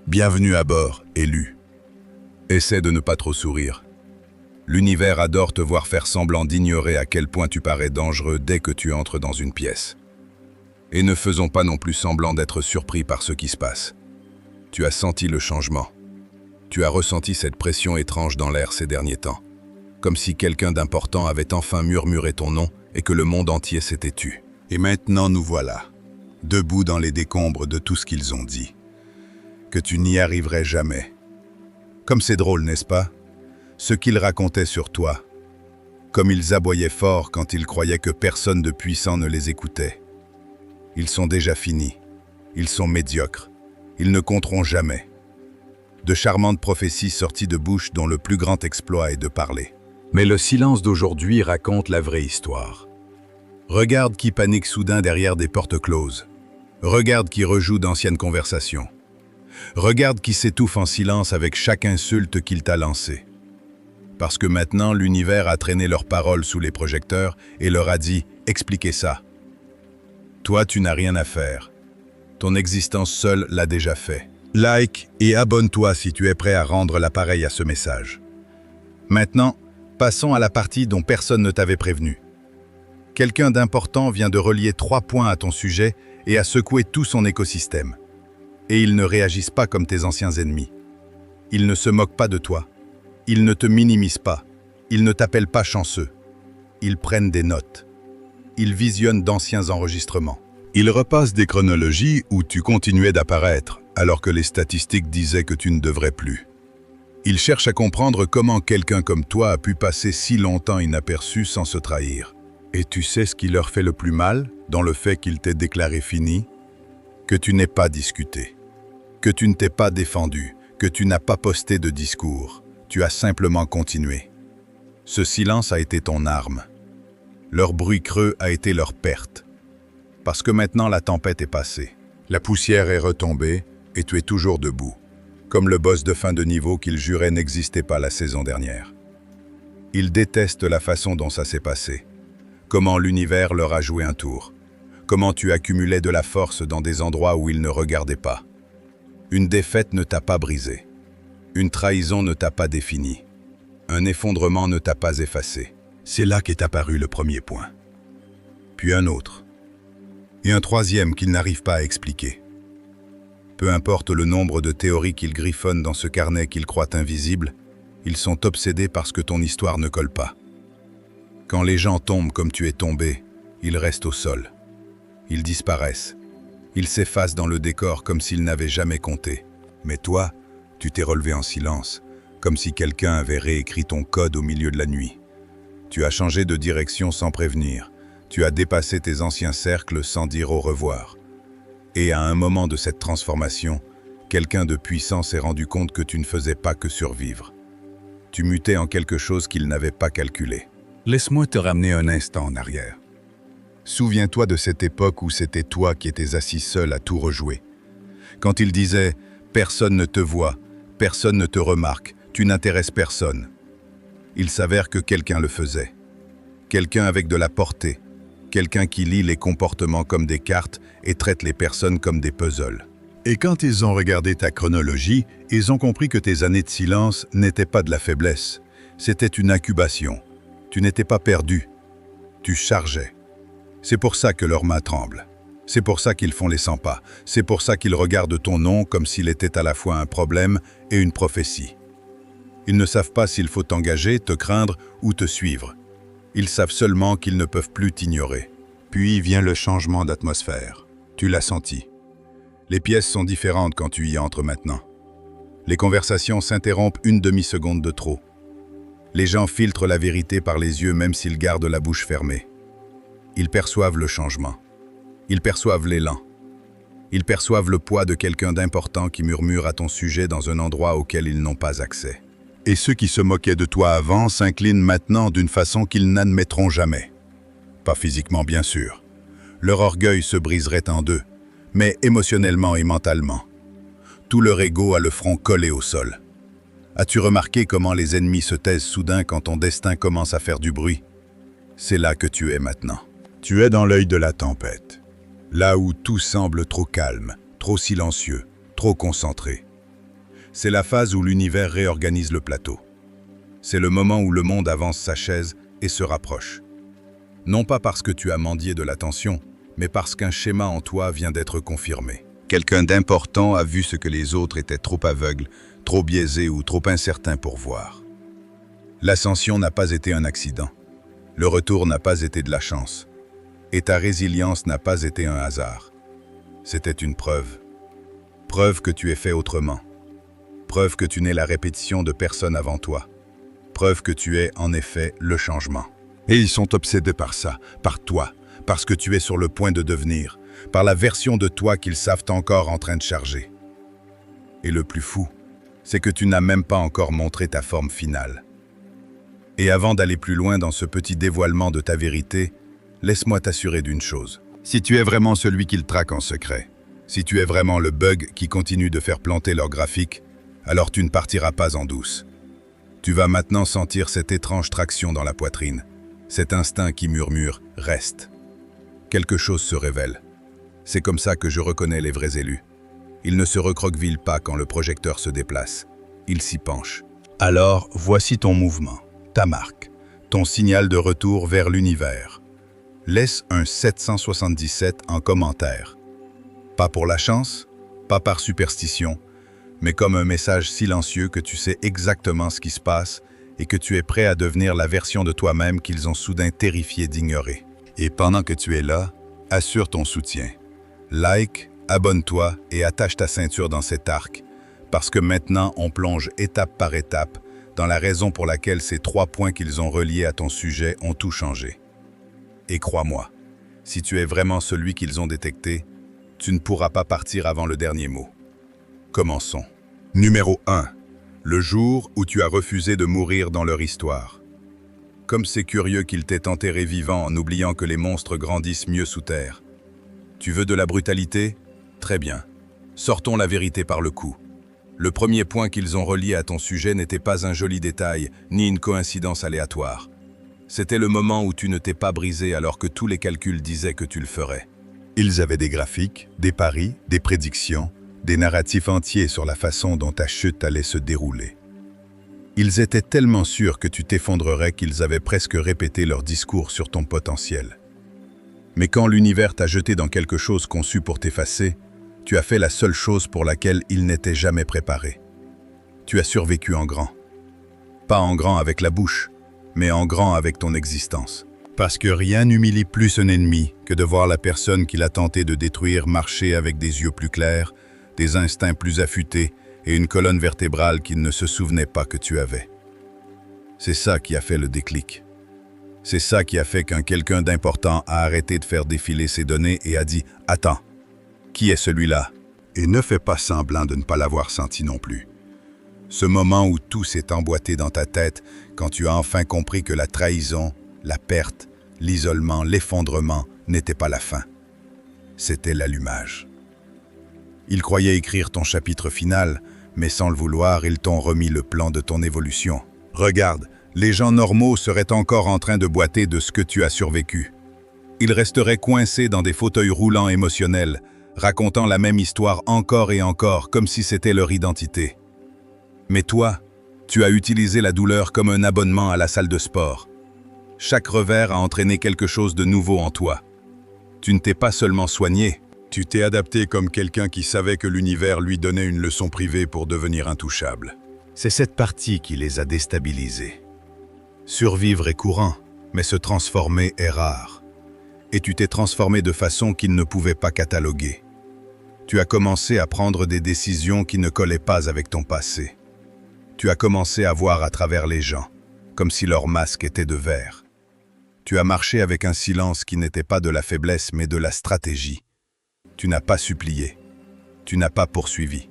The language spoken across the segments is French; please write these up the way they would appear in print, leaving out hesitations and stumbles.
Bienvenue à bord, élu. Essaie de ne pas trop sourire. L'univers adore te voir faire semblant d'ignorer à quel point tu parais dangereux dès que tu entres dans une pièce. Et ne faisons pas non plus semblant d'être surpris par ce qui se passe. Tu as senti le changement. Tu as ressenti cette pression étrange dans l'air ces derniers temps. Comme si quelqu'un d'important avait enfin murmuré ton nom et que le monde entier s'était tu. Et maintenant nous voilà, debout dans les décombres de tout ce qu'ils ont dit. Que tu n'y arriverais jamais. Comme c'est drôle, n'est-ce pas? Ce qu'ils racontaient sur toi. Comme ils aboyaient fort quand ils croyaient que personne de puissant ne les écoutait. Ils sont déjà finis. Ils sont médiocres. Ils ne compteront jamais. De charmantes prophéties sorties de bouches dont le plus grand exploit est de parler. Mais le silence d'aujourd'hui raconte la vraie histoire. Regarde qui panique soudain derrière des portes closes. Regarde qui rejoue d'anciennes conversations. Regarde qui s'étouffe en silence avec chaque insulte qu'il t'a lancée. Parce que maintenant, l'univers a traîné leurs paroles sous les projecteurs et leur a dit « Expliquez ça ». Toi, tu n'as rien à faire. Ton existence seule l'a déjà fait. Like et abonne-toi si tu es prêt à rendre l'appareil à ce message. Maintenant, passons à la partie dont personne ne t'avait prévenu. Quelqu'un d'important vient de relier 3 points à ton sujet et à secouer tout son écosystème. Et ils ne réagissent pas comme tes anciens ennemis. Ils ne se moquent pas de toi. Ils ne te minimisent pas. Ils ne t'appellent pas chanceux. Ils prennent des notes. Ils visionnent d'anciens enregistrements. Ils repassent des chronologies où tu continuais d'apparaître, alors que les statistiques disaient que tu ne devrais plus. Ils cherchent à comprendre comment quelqu'un comme toi a pu passer si longtemps inaperçu sans se trahir. Et tu sais ce qui leur fait le plus mal, dans le fait qu'ils t'aient déclaré fini? Que tu n'aies pas discuté. Que tu ne t'es pas défendu, que tu n'as pas posté de discours. Tu as simplement continué. Ce silence a été ton arme. Leur bruit creux a été leur perte. Parce que maintenant la tempête est passée. La poussière est retombée et tu es toujours debout. Comme le boss de fin de niveau qu'ils juraient n'existait pas la saison dernière. Ils détestent la façon dont ça s'est passé. Comment l'univers leur a joué un tour. Comment tu accumulais de la force dans des endroits où ils ne regardaient pas. Une défaite ne t'a pas brisé. Une trahison ne t'a pas défini. Un effondrement ne t'a pas effacé. C'est là qu'est apparu le premier point. Puis un autre. Et un troisième qu'ils n'arrivent pas à expliquer. Peu importe le nombre de théories qu'ils griffonnent dans ce carnet qu'ils croient invisible, ils sont obsédés parce que ton histoire ne colle pas. Quand les gens tombent comme tu es tombé, ils restent au sol. Ils disparaissent. Ils s'effacent dans le décor comme s'ils n'avaient jamais compté. Mais toi, tu t'es relevé en silence, comme si quelqu'un avait réécrit ton code au milieu de la nuit. Tu as changé de direction sans prévenir. Tu as dépassé tes anciens cercles sans dire au revoir. Et à un moment de cette transformation, quelqu'un de puissant s'est rendu compte que tu ne faisais pas que survivre. Tu mutais en quelque chose qu'il n'avait pas calculé. Laisse-moi te ramener un instant en arrière. Souviens-toi de cette époque où c'était toi qui étais assis seul à tout rejouer. Quand il disait « Personne ne te voit, personne ne te remarque, tu n'intéresses personne ». Il s'avère que quelqu'un le faisait. Quelqu'un avec de la portée. Quelqu'un qui lit les comportements comme des cartes et traite les personnes comme des puzzles. Et quand ils ont regardé ta chronologie, ils ont compris que tes années de silence n'étaient pas de la faiblesse. C'était une incubation. Tu n'étais pas perdu. Tu chargeais. C'est pour ça que leurs mains tremblent. C'est pour ça qu'ils font les 100 pas. C'est pour ça qu'ils regardent ton nom comme s'il était à la fois un problème et une prophétie. Ils ne savent pas s'il faut t'engager, te craindre ou te suivre. Ils savent seulement qu'ils ne peuvent plus t'ignorer. Puis vient le changement d'atmosphère. Tu l'as senti. Les pièces sont différentes quand tu y entres maintenant. Les conversations s'interrompent une demi-seconde de trop. Les gens filtrent la vérité par les yeux même s'ils gardent la bouche fermée. Ils perçoivent le changement. Ils perçoivent l'élan. Ils perçoivent le poids de quelqu'un d'important qui murmure à ton sujet dans un endroit auquel ils n'ont pas accès. Et ceux qui se moquaient de toi avant s'inclinent maintenant d'une façon qu'ils n'admettront jamais. Pas physiquement bien sûr. Leur orgueil se briserait en deux, mais émotionnellement et mentalement. Tout leur ego a le front collé au sol. As-tu remarqué comment les ennemis se taisent soudain quand ton destin commence à faire du bruit? C'est là que tu es maintenant. Tu es dans l'œil de la tempête. Là où tout semble trop calme, trop silencieux, trop concentré. C'est la phase où l'univers réorganise le plateau. C'est le moment où le monde avance sa chaise et se rapproche. Non pas parce que tu as mendié de l'attention, mais parce qu'un schéma en toi vient d'être confirmé. Quelqu'un d'important a vu ce que les autres étaient trop aveugles, trop biaisés ou trop incertains pour voir. L'ascension n'a pas été un accident. Le retour n'a pas été de la chance. Et ta résilience n'a pas été un hasard. C'était une preuve. Preuve que tu es fait autrement. Preuve que tu n'es la répétition de personne avant toi. Preuve que tu es, en effet, le changement. Et ils sont obsédés par ça, par toi, parce que tu es sur le point de devenir, par la version de toi qu'ils savent encore en train de charger. Et le plus fou, c'est que tu n'as même pas encore montré ta forme finale. Et avant d'aller plus loin dans ce petit dévoilement de ta vérité, laisse-moi t'assurer d'une chose. Si tu es vraiment celui qu'ils traquent en secret, si tu es vraiment le bug qui continue de faire planter leur graphique, alors tu ne partiras pas en douce. Tu vas maintenant sentir cette étrange traction dans la poitrine, cet instinct qui murmure « reste ». Quelque chose se révèle. C'est comme ça que je reconnais les vrais élus. Ils ne se recroquevillent pas quand le projecteur se déplace. Ils s'y penchent. Alors, voici ton mouvement, ta marque, ton signal de retour vers l'univers. Laisse un 777 en commentaire. Pas pour la chance, pas par superstition, mais comme un message silencieux que tu sais exactement ce qui se passe et que tu es prêt à devenir la version de toi-même qu'ils ont soudain terrifié d'ignorer. Et pendant que tu es là, assure ton soutien. Like, abonne-toi et attache ta ceinture dans cet arc, parce que maintenant on plonge étape par étape dans la raison pour laquelle ces 3 points qu'ils ont reliés à ton sujet ont tout changé. Et crois-moi, si tu es vraiment celui qu'ils ont détecté, tu ne pourras pas partir avant le dernier mot. Commençons. Numéro 1. Le jour où tu as refusé de mourir dans leur histoire. Comme c'est curieux qu'ils t'aient enterré vivant en oubliant que les monstres grandissent mieux sous terre. Tu veux de la brutalité? Très bien. Sortons la vérité par le cou. Le premier point qu'ils ont relié à ton sujet n'était pas un joli détail, ni une coïncidence aléatoire. C'était le moment où tu ne t'es pas brisé alors que tous les calculs disaient que tu le ferais. Ils avaient des graphiques, des paris, des prédictions, des narratifs entiers sur la façon dont ta chute allait se dérouler. Ils étaient tellement sûrs que tu t'effondrerais qu'ils avaient presque répété leur discours sur ton potentiel. Mais quand l'univers t'a jeté dans quelque chose conçu pour t'effacer, tu as fait la seule chose pour laquelle il n'était jamais préparé. Tu as survécu en grand. Pas en grand avec la bouche, mais en grand avec ton existence. Parce que rien n'humilie plus un ennemi que de voir la personne qu'il a tenté de détruire marcher avec des yeux plus clairs, des instincts plus affûtés et une colonne vertébrale qu'il ne se souvenait pas que tu avais. C'est ça qui a fait le déclic. C'est ça qui a fait qu'un quelqu'un d'important a arrêté de faire défiler ses données et a dit « Attends, qui est celui-là » Et ne fais pas semblant de ne pas l'avoir senti non plus. Ce moment où tout s'est emboîté dans ta tête quand tu as enfin compris que la trahison, la perte, l'isolement, l'effondrement n'étaient pas la fin. C'était l'allumage. Ils croyaient écrire ton chapitre final, mais sans le vouloir, ils t'ont remis le plan de ton évolution. Regarde, les gens normaux seraient encore en train de boiter de ce que tu as survécu. Ils resteraient coincés dans des fauteuils roulants émotionnels, racontant la même histoire encore et encore, comme si c'était leur identité. Mais toi, tu as utilisé la douleur comme un abonnement à la salle de sport. Chaque revers a entraîné quelque chose de nouveau en toi. Tu ne t'es pas seulement soigné, tu t'es adapté comme quelqu'un qui savait que l'univers lui donnait une leçon privée pour devenir intouchable. C'est cette partie qui les a déstabilisés. Survivre est courant, mais se transformer est rare. Et tu t'es transformé de façon qu'ils ne pouvaient pas cataloguer. Tu as commencé à prendre des décisions qui ne collaient pas avec ton passé. Tu as commencé à voir à travers les gens, comme si leur masque était de verre. Tu as marché avec un silence qui n'était pas de la faiblesse mais de la stratégie. Tu n'as pas supplié. Tu n'as pas poursuivi.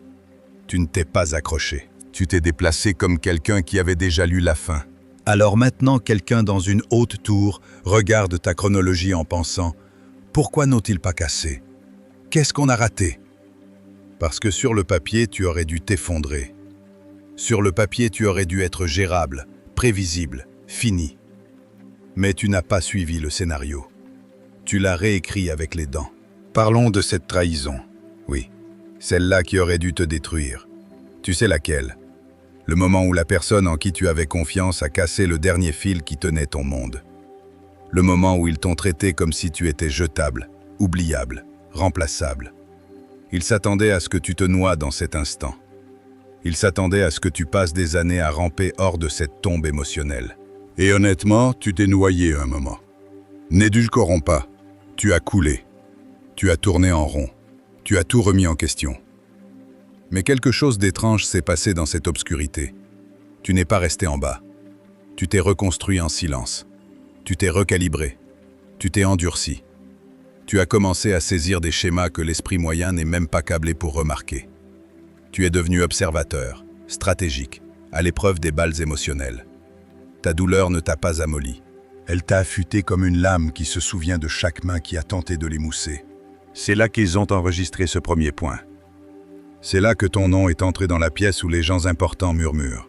Tu ne t'es pas accroché. Tu t'es déplacé comme quelqu'un qui avait déjà lu la fin. Alors maintenant, quelqu'un dans une haute tour regarde ta chronologie en pensant « Pourquoi n'ont-ils pas cassé? Qu'est-ce qu'on a raté ?» Parce que sur le papier, tu aurais dû t'effondrer. Sur le papier, tu aurais dû être gérable, prévisible, fini. Mais tu n'as pas suivi le scénario. Tu l'as réécrit avec les dents. Parlons de cette trahison. Oui, celle-là qui aurait dû te détruire. Tu sais laquelle? Le moment où la personne en qui tu avais confiance a cassé le dernier fil qui tenait ton monde. Le moment où ils t'ont traité comme si tu étais jetable, oubliable, remplaçable. Ils s'attendaient à ce que tu te noies dans cet instant. Ils s'attendaient à ce que tu passes des années à ramper hors de cette tombe émotionnelle. Et honnêtement, tu t'es noyé un moment. N'édulcorons pas. Tu as coulé. Tu as tourné en rond. Tu as tout remis en question. Mais quelque chose d'étrange s'est passé dans cette obscurité. Tu n'es pas resté en bas. Tu t'es reconstruit en silence. Tu t'es recalibré. Tu t'es endurci. Tu as commencé à saisir des schémas que l'esprit moyen n'est même pas câblé pour remarquer. Tu es devenu observateur, stratégique, à l'épreuve des balles émotionnelles. Ta douleur ne t'a pas amolli. Elle t'a affûté comme une lame qui se souvient de chaque main qui a tenté de l'émousser. C'est là qu'ils ont enregistré ce premier point. C'est là que ton nom est entré dans la pièce où les gens importants murmurent.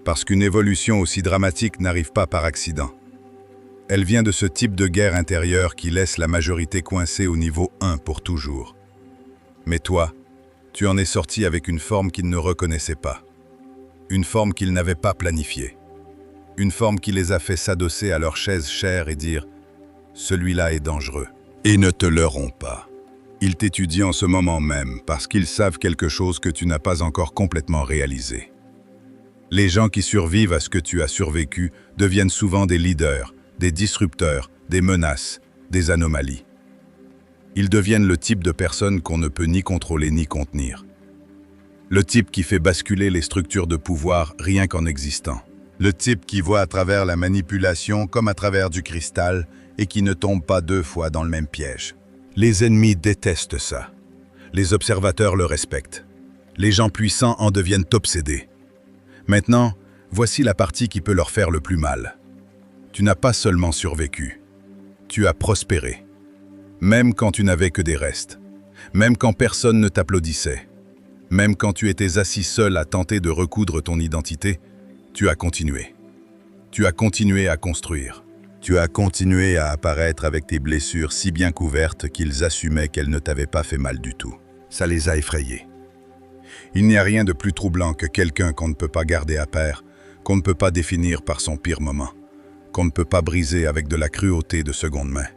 Parce qu'une évolution aussi dramatique n'arrive pas par accident. Elle vient de ce type de guerre intérieure qui laisse la majorité coincée au niveau 1 pour toujours. Mais toi, tu en es sorti avec une forme qu'ils ne reconnaissaient pas. Une forme qu'ils n'avaient pas planifiée. Une forme qui les a fait s'adosser à leur chaise chère et dire « Celui-là est dangereux ». Et ne te leurrons pas. Ils t'étudient en ce moment même parce qu'ils savent quelque chose que tu n'as pas encore complètement réalisé. Les gens qui survivent à ce que tu as survécu deviennent souvent des leaders, des disrupteurs, des menaces, des anomalies. Ils deviennent le type de personne qu'on ne peut ni contrôler ni contenir. Le type qui fait basculer les structures de pouvoir rien qu'en existant. Le type qui voit à travers la manipulation comme à travers du cristal et qui ne tombe pas 2 fois dans le même piège. Les ennemis détestent ça. Les observateurs le respectent. Les gens puissants en deviennent obsédés. Maintenant, voici la partie qui peut leur faire le plus mal. Tu n'as pas seulement survécu. Tu as prospéré. Même quand tu n'avais que des restes. Même quand personne ne t'applaudissait. Même quand tu étais assis seul à tenter de recoudre ton identité, tu as continué. Tu as continué à construire. Tu as continué à apparaître avec tes blessures si bien couvertes qu'ils assumaient qu'elles ne t'avaient pas fait mal du tout. Ça les a effrayés. Il n'y a rien de plus troublant que quelqu'un qu'on ne peut pas garder à pair, qu'on ne peut pas définir par son pire moment, qu'on ne peut pas briser avec de la cruauté de seconde main.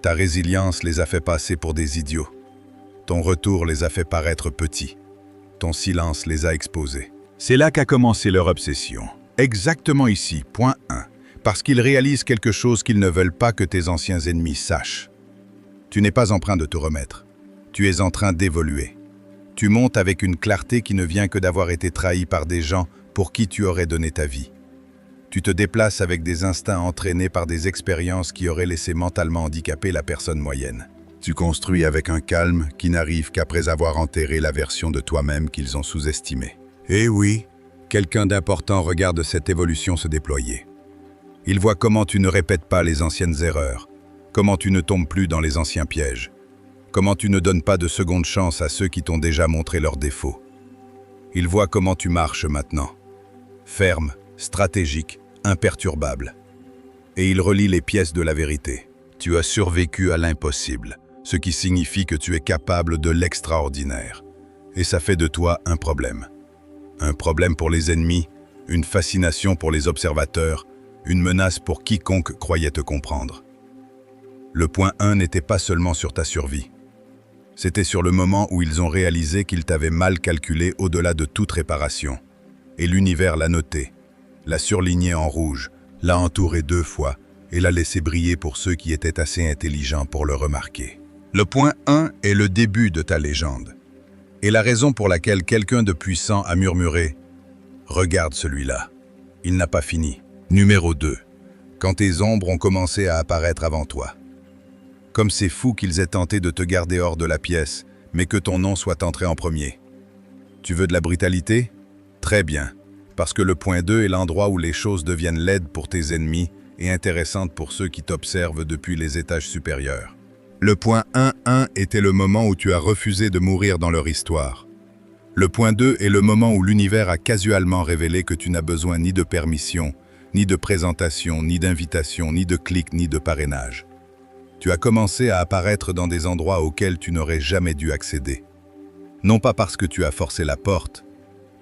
Ta résilience les a fait passer pour des idiots. Ton retour les a fait paraître petits. Ton silence les a exposés. C'est là qu'a commencé leur obsession. Exactement ici, point 1. Parce qu'ils réalisent quelque chose qu'ils ne veulent pas que tes anciens ennemis sachent. Tu n'es pas en train de te remettre. Tu es en train d'évoluer. Tu montes avec une clarté qui ne vient que d'avoir été trahi par des gens pour qui tu aurais donné ta vie. Tu te déplaces avec des instincts entraînés par des expériences qui auraient laissé mentalement handicapée la personne moyenne. Tu construis avec un calme qui n'arrive qu'après avoir enterré la version de toi-même qu'ils ont sous-estimée. Et oui, quelqu'un d'important regarde cette évolution se déployer. Il voit comment tu ne répètes pas les anciennes erreurs, comment tu ne tombes plus dans les anciens pièges, comment tu ne donnes pas de seconde chance à ceux qui t'ont déjà montré leurs défauts. Il voit comment tu marches maintenant, ferme, stratégique, imperturbable. Et il relie les pièces de la vérité. Tu as survécu à l'impossible, ce qui signifie que tu es capable de l'extraordinaire. Et ça fait de toi un problème. Un problème pour les ennemis, une fascination pour les observateurs, une menace pour quiconque croyait te comprendre. Le point 1 n'était pas seulement sur ta survie. C'était sur le moment où ils ont réalisé qu'ils t'avaient mal calculé au-delà de toute réparation. Et l'univers l'a noté, l'a surligné en rouge, l'a entouré 2 fois et l'a laissé briller pour ceux qui étaient assez intelligents pour le remarquer. Le point 1 est le début de ta légende. Et la raison pour laquelle quelqu'un de puissant a murmuré « Regarde celui-là, il n'a pas fini ». Numéro 2. Quand tes ombres ont commencé à apparaître avant toi. Comme c'est fou qu'ils aient tenté de te garder hors de la pièce, mais que ton nom soit entré en premier. Tu veux de la brutalité? Très bien, parce que le point 2 est l'endroit où les choses deviennent laides pour tes ennemis et intéressantes pour ceux qui t'observent depuis les étages supérieurs. Le point 1.1 était le moment où tu as refusé de mourir dans leur histoire. Le point 2 est le moment où l'univers a casualement révélé que tu n'as besoin ni de permission, ni de présentation, ni d'invitation, ni de clic, ni de parrainage. Tu as commencé à apparaître dans des endroits auxquels tu n'aurais jamais dû accéder. Non pas parce que tu as forcé la porte,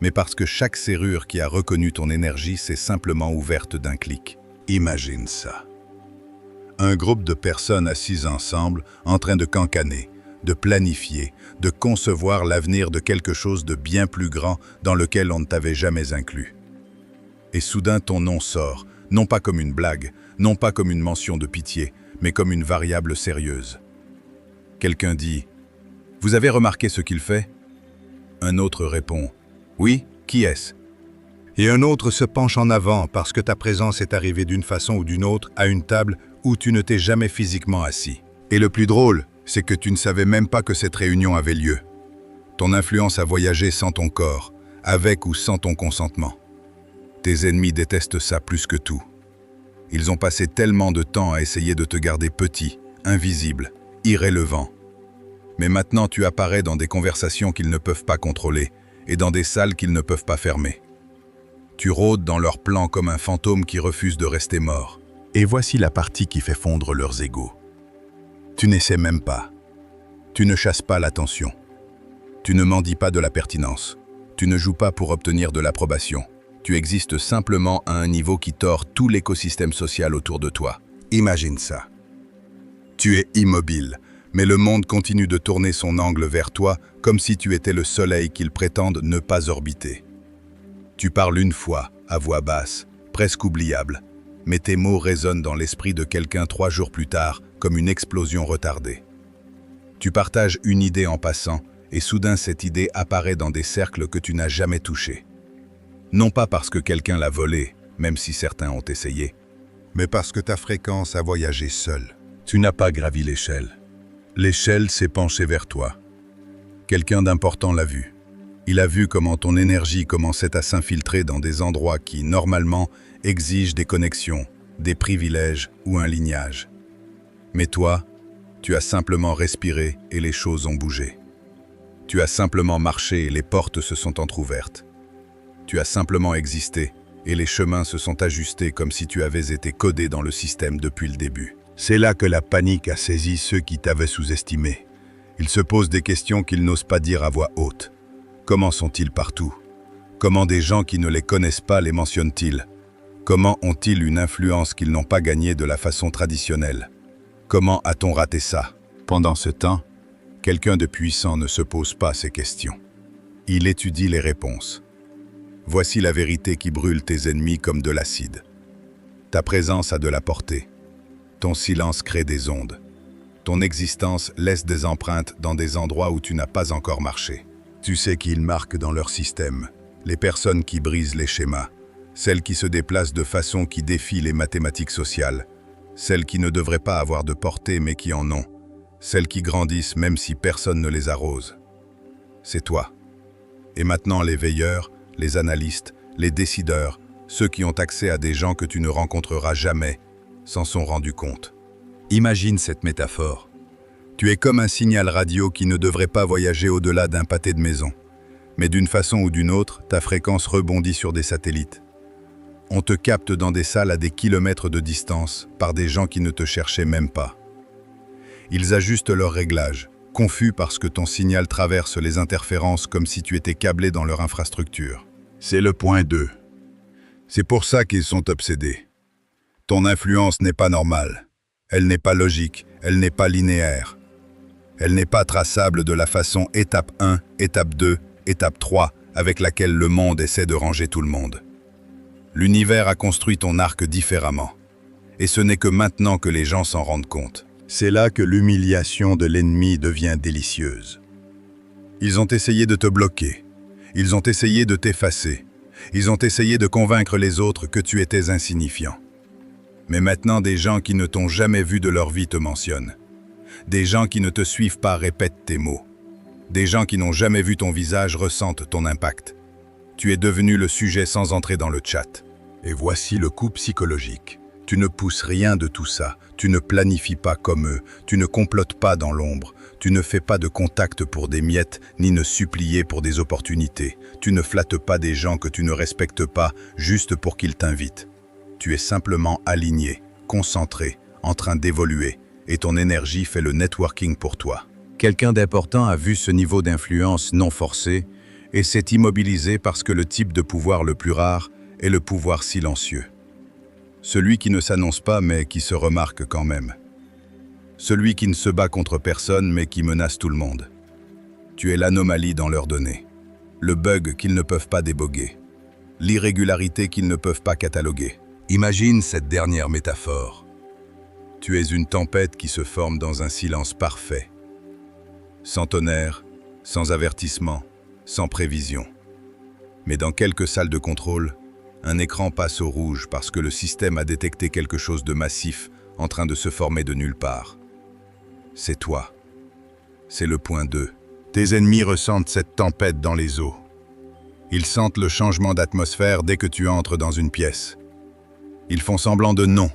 mais parce que chaque serrure qui a reconnu ton énergie s'est simplement ouverte d'un clic. Imagine ça. Un groupe de personnes assises ensemble, en train de cancaner, de planifier, de concevoir l'avenir de quelque chose de bien plus grand dans lequel on ne t'avait jamais inclus. Et soudain ton nom sort, non pas comme une blague, non pas comme une mention de pitié, mais comme une variable sérieuse. Quelqu'un dit « Vous avez remarqué ce qu'il fait ?» Un autre répond « Oui, qui est-ce » Et un autre se penche en avant parce que ta présence est arrivée d'une façon ou d'une autre à une table où tu ne t'es jamais physiquement assis. Et le plus drôle, c'est que tu ne savais même pas que cette réunion avait lieu. Ton influence a voyagé sans ton corps, avec ou sans ton consentement. Tes ennemis détestent ça plus que tout. Ils ont passé tellement de temps à essayer de te garder petit, invisible, irrélevant. Mais maintenant tu apparais dans des conversations qu'ils ne peuvent pas contrôler et dans des salles qu'ils ne peuvent pas fermer. Tu rôdes dans leurs plans comme un fantôme qui refuse de rester mort. Et voici la partie qui fait fondre leurs égos. Tu n'essaies même pas. Tu ne chasses pas l'attention. Tu ne mendis pas de la pertinence. Tu ne joues pas pour obtenir de l'approbation. Tu existes simplement à un niveau qui tord tout l'écosystème social autour de toi. Imagine ça. Tu es immobile, mais le monde continue de tourner son angle vers toi comme si tu étais le soleil qu'ils prétendent ne pas orbiter. Tu parles une fois, à voix basse, presque oubliable, mais tes mots résonnent dans l'esprit de quelqu'un 3 jours plus tard comme une explosion retardée. Tu partages une idée en passant et soudain cette idée apparaît dans des cercles que tu n'as jamais touchés. Non pas parce que quelqu'un l'a volée, même si certains ont essayé, mais parce que ta fréquence a voyagé seule. Tu n'as pas gravi l'échelle. L'échelle s'est penchée vers toi. Quelqu'un d'important l'a vu. Il a vu comment ton énergie commençait à s'infiltrer dans des endroits qui, normalement, exigent des connexions, des privilèges ou un lignage. Mais toi, tu as simplement respiré et les choses ont bougé. Tu as simplement marché et les portes se sont entr'ouvertes. Tu as simplement existé et les chemins se sont ajustés comme si tu avais été codé dans le système depuis le début. C'est là que la panique a saisi ceux qui t'avaient sous-estimé. Ils se posent des questions qu'ils n'osent pas dire à voix haute. Comment sont-ils partout? Comment des gens qui ne les connaissent pas les mentionnent-ils? Comment ont-ils une influence qu'ils n'ont pas gagnée de la façon traditionnelle? Comment a-t-on raté ça? Pendant ce temps, quelqu'un de puissant ne se pose pas ces questions. Il étudie les réponses. Voici la vérité qui brûle tes ennemis comme de l'acide. Ta présence a de la portée. Ton silence crée des ondes. Ton existence laisse des empreintes dans des endroits où tu n'as pas encore marché. Tu sais qu'ils marquent dans leur système, les personnes qui brisent les schémas, celles qui se déplacent de façon qui défie les mathématiques sociales, celles qui ne devraient pas avoir de portée mais qui en ont, celles qui grandissent même si personne ne les arrose. C'est toi. Et maintenant les veilleurs, les analystes, les décideurs, ceux qui ont accès à des gens que tu ne rencontreras jamais, s'en sont rendus compte. Imagine cette métaphore. Tu es comme un signal radio qui ne devrait pas voyager au-delà d'un pâté de maison. Mais d'une façon ou d'une autre, ta fréquence rebondit sur des satellites. On te capte dans des salles à des kilomètres de distance par des gens qui ne te cherchaient même pas. Ils ajustent leurs réglages, confus parce que ton signal traverse les interférences comme si tu étais câblé dans leur infrastructure. C'est le point 2. C'est pour ça qu'ils sont obsédés. Ton influence n'est pas normale. Elle n'est pas logique, elle n'est pas linéaire. Elle n'est pas traçable de la façon étape 1, étape 2, étape 3, avec laquelle le monde essaie de ranger tout le monde. L'univers a construit ton arc différemment. Et ce n'est que maintenant que les gens s'en rendent compte. C'est là que l'humiliation de l'ennemi devient délicieuse. Ils ont essayé de te bloquer. Ils ont essayé de t'effacer. Ils ont essayé de convaincre les autres que tu étais insignifiant. Mais maintenant, des gens qui ne t'ont jamais vu de leur vie te mentionnent. Des gens qui ne te suivent pas répètent tes mots. Des gens qui n'ont jamais vu ton visage ressentent ton impact. Tu es devenu le sujet sans entrer dans le chat. Et voici le coup psychologique. Tu ne pousses rien de tout ça. Tu ne planifies pas comme eux. Tu ne complotes pas dans l'ombre. Tu ne fais pas de contact pour des miettes, ni ne supplier pour des opportunités. Tu ne flattes pas des gens que tu ne respectes pas juste pour qu'ils t'invitent. Tu es simplement aligné, concentré, en train d'évoluer, et ton énergie fait le networking pour toi. Quelqu'un d'important a vu ce niveau d'influence non forcé et s'est immobilisé parce que le type de pouvoir le plus rare est le pouvoir silencieux. Celui qui ne s'annonce pas mais qui se remarque quand même. Celui qui ne se bat contre personne mais qui menace tout le monde. Tu es l'anomalie dans leurs données, le bug qu'ils ne peuvent pas déboguer, l'irrégularité qu'ils ne peuvent pas cataloguer. Imagine cette dernière métaphore. Tu es une tempête qui se forme dans un silence parfait. Sans tonnerre, sans avertissement, sans prévision. Mais dans quelques salles de contrôle, un écran passe au rouge parce que le système a détecté quelque chose de massif en train de se former de nulle part. C'est toi. C'est le point 2. Tes ennemis ressentent cette tempête dans les os. Ils sentent le changement d'atmosphère dès que tu entres dans une pièce. Ils font semblant de non,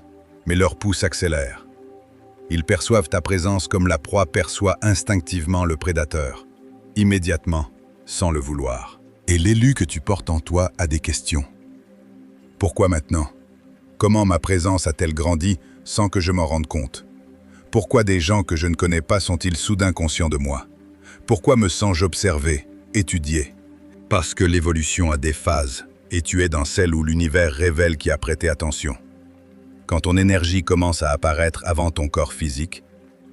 mais leur pouls s'accélère. Ils perçoivent ta présence comme la proie perçoit instinctivement le prédateur, immédiatement, sans le vouloir. Et l'élu que tu portes en toi a des questions. Pourquoi maintenant? Comment ma présence a-t-elle grandi sans que je m'en rende compte? Pourquoi des gens que je ne connais pas sont-ils soudain conscients de moi? Pourquoi me sens-je observé, étudié? Parce que l'évolution a des phases, et tu es dans celle où l'univers révèle qui a prêté attention. Quand ton énergie commence à apparaître avant ton corps physique,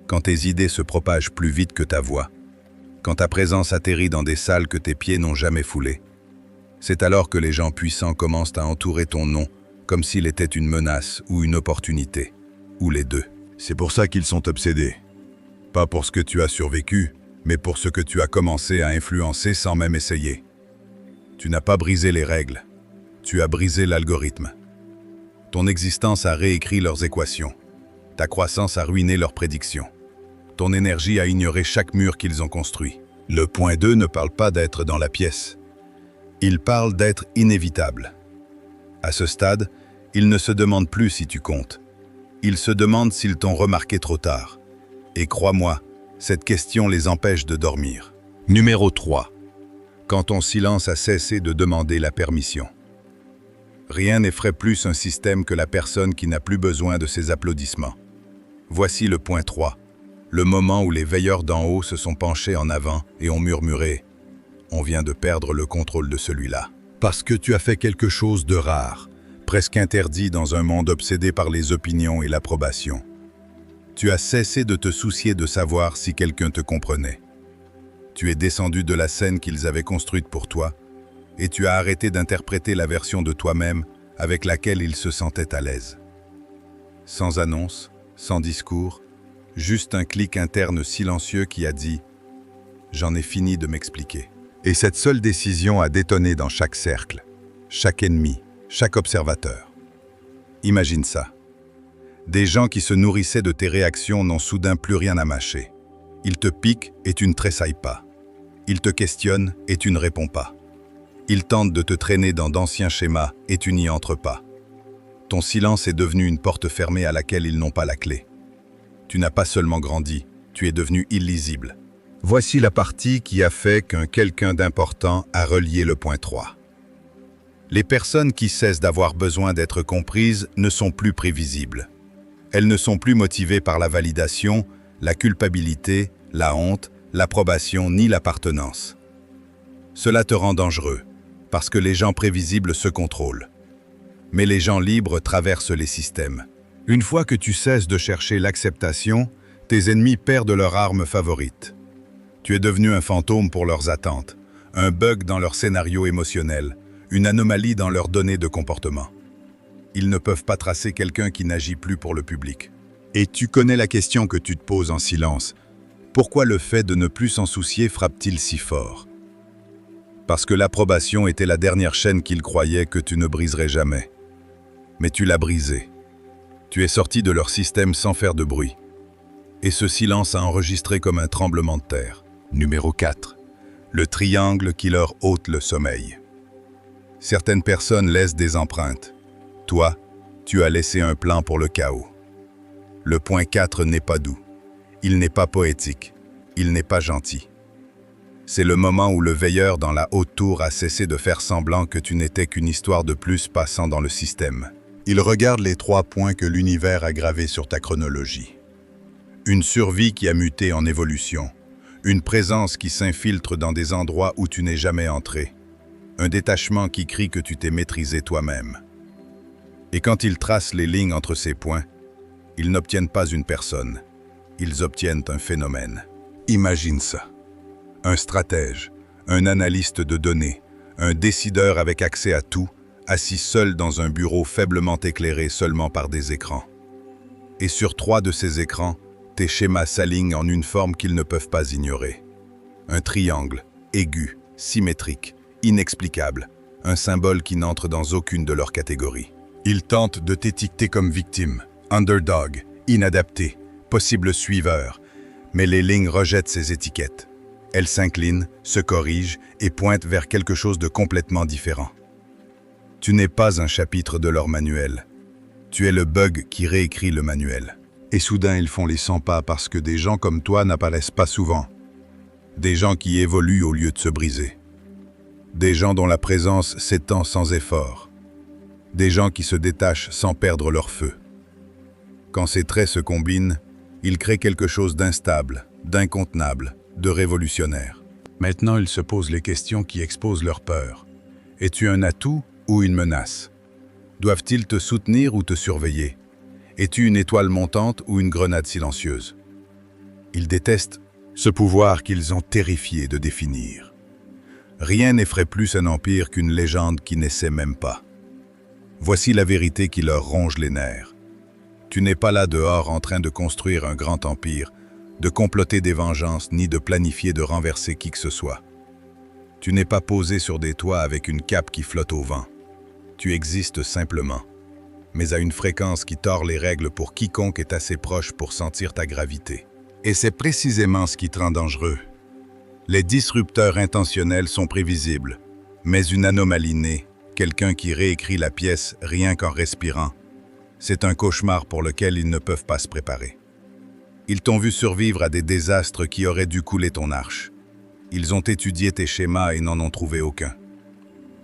quand tes idées se propagent plus vite que ta voix, quand ta présence atterrit dans des salles que tes pieds n'ont jamais foulées, c'est alors que les gens puissants commencent à entourer ton nom comme s'il était une menace ou une opportunité, ou les deux. C'est pour ça qu'ils sont obsédés. Pas pour ce que tu as survécu, mais pour ce que tu as commencé à influencer sans même essayer. Tu n'as pas brisé les règles, tu as brisé l'algorithme. Ton existence a réécrit leurs équations. Ta croissance a ruiné leurs prédictions. Ton énergie a ignoré chaque mur qu'ils ont construit. Le point 2 ne parle pas d'être dans la pièce. Il parle d'être inévitable. À ce stade, il ne se demande plus si tu comptes. Il se demande s'ils t'ont remarqué trop tard. Et crois-moi, cette question les empêche de dormir. Numéro 3. Quand ton silence a cessé de demander la permission. Rien n'effraie plus un système que la personne qui n'a plus besoin de ses applaudissements. Voici le point 3, le moment où les veilleurs d'en haut se sont penchés en avant et ont murmuré « On vient de perdre le contrôle de celui-là ». Parce que tu as fait quelque chose de rare, presque interdit dans un monde obsédé par les opinions et l'approbation. Tu as cessé de te soucier de savoir si quelqu'un te comprenait. Tu es descendu de la scène qu'ils avaient construite pour toi, et tu as arrêté d'interpréter la version de toi-même avec laquelle ils se sentaient à l'aise. Sans annonce, sans discours, juste un clic interne silencieux qui a dit « J'en ai fini de m'expliquer ». Et cette seule décision a détonné dans chaque cercle, chaque ennemi, chaque observateur. Imagine ça. Des gens qui se nourrissaient de tes réactions n'ont soudain plus rien à mâcher. Ils te piquent et tu ne tressailles pas. Ils te questionnent et tu ne réponds pas. Ils tentent de te traîner dans d'anciens schémas et tu n'y entres pas. Ton silence est devenu une porte fermée à laquelle ils n'ont pas la clé. Tu n'as pas seulement grandi, tu es devenu illisible. Voici la partie qui a fait qu'un quelqu'un d'important a relié le point 3. Les personnes qui cessent d'avoir besoin d'être comprises ne sont plus prévisibles. Elles ne sont plus motivées par la validation, la culpabilité, la honte, l'approbation ni l'appartenance. Cela te rend dangereux, parce que les gens prévisibles se contrôlent. Mais les gens libres traversent les systèmes. Une fois que tu cesses de chercher l'acceptation, tes ennemis perdent leur arme favorite. Tu es devenu un fantôme pour leurs attentes, un bug dans leur scénario émotionnel, une anomalie dans leurs données de comportement. Ils ne peuvent pas tracer quelqu'un qui n'agit plus pour le public. Et tu connais la question que tu te poses en silence. Pourquoi le fait de ne plus s'en soucier frappe-t-il si fort? Parce que l'approbation était la dernière chaîne qu'ils croyaient que tu ne briserais jamais. Mais tu l'as brisée. Tu es sorti de leur système sans faire de bruit. Et ce silence a enregistré comme un tremblement de terre. Numéro 4. Le triangle qui leur ôte le sommeil. Certaines personnes laissent des empreintes. Toi, tu as laissé un plan pour le chaos. Le point 4 n'est pas doux. Il n'est pas poétique. Il n'est pas gentil. C'est le moment où le veilleur dans la haute tour a cessé de faire semblant que tu n'étais qu'une histoire de plus passant dans le système. Il regarde les 3 points que l'univers a gravés sur ta chronologie. Une survie qui a muté en évolution. Une présence qui s'infiltre dans des endroits où tu n'es jamais entré. Un détachement qui crie que tu t'es maîtrisé toi-même. Et quand ils tracent les lignes entre ces points, ils n'obtiennent pas une personne, ils obtiennent un phénomène. Imagine ça. Un stratège, un analyste de données, un décideur avec accès à tout, assis seul dans un bureau faiblement éclairé seulement par des écrans. Et sur 3 de ces écrans, tes schémas s'alignent en une forme qu'ils ne peuvent pas ignorer. Un triangle, aigu, symétrique, inexplicable, un symbole qui n'entre dans aucune de leurs catégories. Ils tentent de t'étiqueter comme victime, underdog, inadapté, possible suiveur, mais les lignes rejettent ces étiquettes. Elles s'inclinent, se corrigent et pointent vers quelque chose de complètement différent. Tu n'es pas un chapitre de leur manuel. Tu es le bug qui réécrit le manuel. Et soudain, ils font les 100 pas parce que des gens comme toi n'apparaissent pas souvent. Des gens qui évoluent au lieu de se briser. Des gens dont la présence s'étend sans effort. Des gens qui se détachent sans perdre leur feu. Quand ces traits se combinent, ils créent quelque chose d'instable, d'incontenable, de révolutionnaire. Maintenant, ils se posent les questions qui exposent leur peur. Es-tu un atout ou une menace? Doivent-ils te soutenir ou te surveiller? Es-tu une étoile montante ou une grenade silencieuse? Ils détestent ce pouvoir qu'ils ont terrifié de définir. Rien n'effraie plus un empire qu'une légende qui n'essaie même pas. Voici la vérité qui leur ronge les nerfs. Tu n'es pas là dehors en train de construire un grand empire, de comploter des vengeances ni de planifier de renverser qui que ce soit. Tu n'es pas posé sur des toits avec une cape qui flotte au vent. Tu existes simplement, mais à une fréquence qui tord les règles pour quiconque est assez proche pour sentir ta gravité. Et c'est précisément ce qui te rend dangereux. Les disrupteurs intentionnels sont prévisibles, mais une anomalie née, quelqu'un qui réécrit la pièce rien qu'en respirant, c'est un cauchemar pour lequel ils ne peuvent pas se préparer. Ils t'ont vu survivre à des désastres qui auraient dû couler ton arche. Ils ont étudié tes schémas et n'en ont trouvé aucun.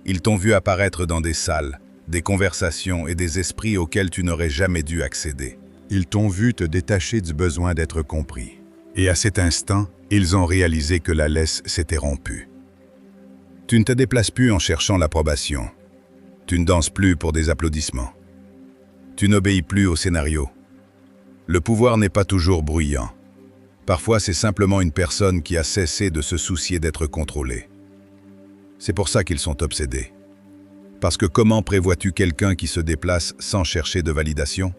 Ils t'ont vu apparaître dans des salles, des conversations et des esprits auxquels tu n'aurais jamais dû accéder. Ils t'ont vu te détacher du besoin d'être compris. Et à cet instant, ils ont réalisé que la laisse s'était rompue. Tu ne te déplaces plus en cherchant l'approbation. Tu ne danses plus pour des applaudissements. Tu n'obéis plus au scénario. Le pouvoir n'est pas toujours bruyant. Parfois, c'est simplement une personne qui a cessé de se soucier d'être contrôlée. C'est pour ça qu'ils sont obsédés. Parce que comment prévois-tu quelqu'un qui se déplace sans chercher de validation?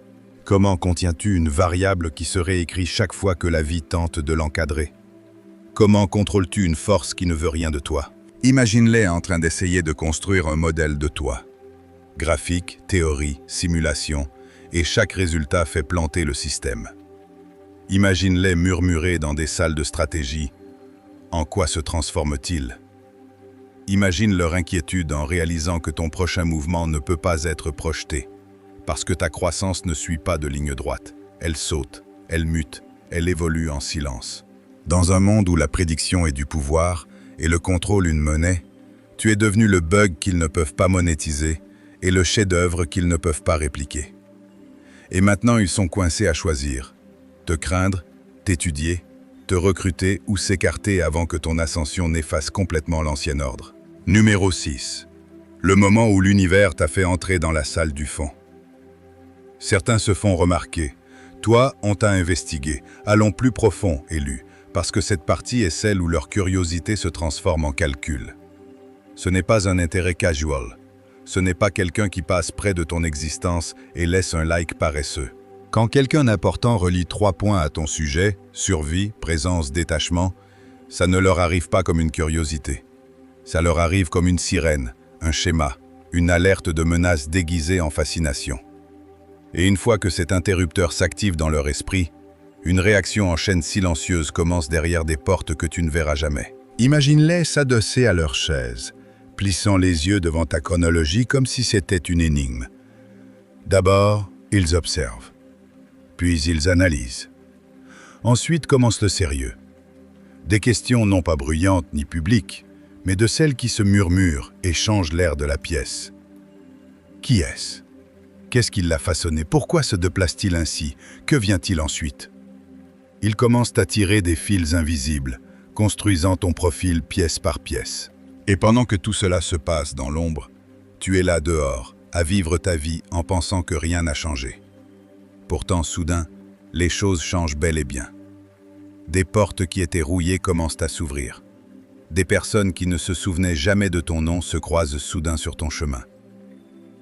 Comment contiens-tu une variable qui se réécrit chaque fois que la vie tente de l'encadrer? Comment contrôles-tu une force qui ne veut rien de toi? Imagine-les en train d'essayer de construire un modèle de toi. Graphique, théorie, simulation, et chaque résultat fait planter le système. Imagine-les murmurer dans des salles de stratégie. En quoi se transforme-t-il? Imagine leur inquiétude en réalisant que ton prochain mouvement ne peut pas être projeté, parce que ta croissance ne suit pas de ligne droite. Elle saute, elle mute, elle évolue en silence. Dans un monde où la prédiction est du pouvoir et le contrôle une monnaie, tu es devenu le bug qu'ils ne peuvent pas monétiser et le chef-d'œuvre qu'ils ne peuvent pas répliquer. Et maintenant, ils sont coincés à choisir. Te craindre, t'étudier, te recruter ou s'écarter avant que ton ascension n'efface complètement l'ancien ordre. Numéro 6. Le moment où l'univers t'a fait entrer dans la salle du fond. Certains se font remarquer. Toi, on t'a investigué. Allons plus profond, élu, parce que cette partie est celle où leur curiosité se transforme en calcul. Ce n'est pas un intérêt casual. Ce n'est pas quelqu'un qui passe près de ton existence et laisse un like paresseux. Quand quelqu'un d'important relie 3 points à ton sujet, survie, présence, détachement, ça ne leur arrive pas comme une curiosité. Ça leur arrive comme une sirène, un schéma, une alerte de menace déguisée en fascination. Et une fois que cet interrupteur s'active dans leur esprit, une réaction en chaîne silencieuse commence derrière des portes que tu ne verras jamais. Imagine-les s'adosser à leur chaise, plissant les yeux devant ta chronologie comme si c'était une énigme. D'abord, ils observent. Puis ils analysent. Ensuite commence le sérieux. Des questions non pas bruyantes ni publiques, mais de celles qui se murmurent et changent l'air de la pièce. Qui est-ce? Qu'est-ce qui l'a façonné? Pourquoi se déplace-t-il ainsi? Que vient-il ensuite? Ils commencent à tirer des fils invisibles, construisant ton profil pièce par pièce. Et pendant que tout cela se passe dans l'ombre, tu es là dehors, à vivre ta vie en pensant que rien n'a changé. Pourtant, soudain, les choses changent bel et bien. Des portes qui étaient rouillées commencent à s'ouvrir. Des personnes qui ne se souvenaient jamais de ton nom se croisent soudain sur ton chemin.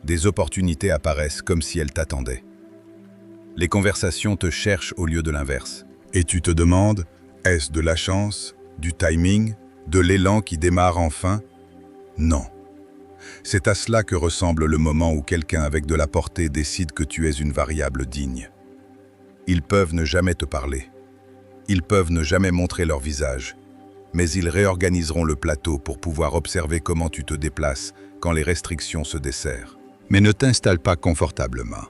Des opportunités apparaissent comme si elles t'attendaient. Les conversations te cherchent au lieu de l'inverse. Et tu te demandes, est-ce de la chance, du timing, de l'élan qui démarre enfin? Non. C'est à cela que ressemble le moment où quelqu'un avec de la portée décide que tu es une variable digne. Ils peuvent ne jamais te parler. Ils peuvent ne jamais montrer leur visage. Mais ils réorganiseront le plateau pour pouvoir observer comment tu te déplaces quand les restrictions se desserrent. Mais ne t'installe pas confortablement.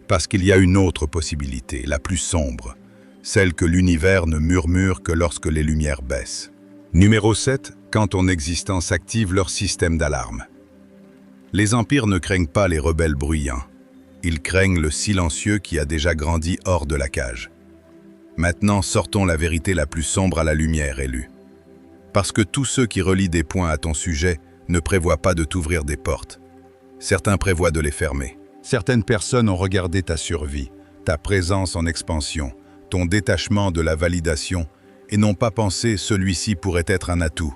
Parce qu'il y a une autre possibilité, la plus sombre, celle que l'univers ne murmure que lorsque les lumières baissent. Numéro 7, quand ton existence active leur système d'alarme. Les empires ne craignent pas les rebelles bruyants. Ils craignent le silencieux qui a déjà grandi hors de la cage. Maintenant, sortons la vérité la plus sombre à la lumière, élue. Parce que tous ceux qui relient des points à ton sujet ne prévoient pas de t'ouvrir des portes. Certains prévoient de les fermer. Certaines personnes ont regardé ta survie, ta présence en expansion, ton détachement de la validation, et n'ont pas pensé celui-ci pourrait être un atout.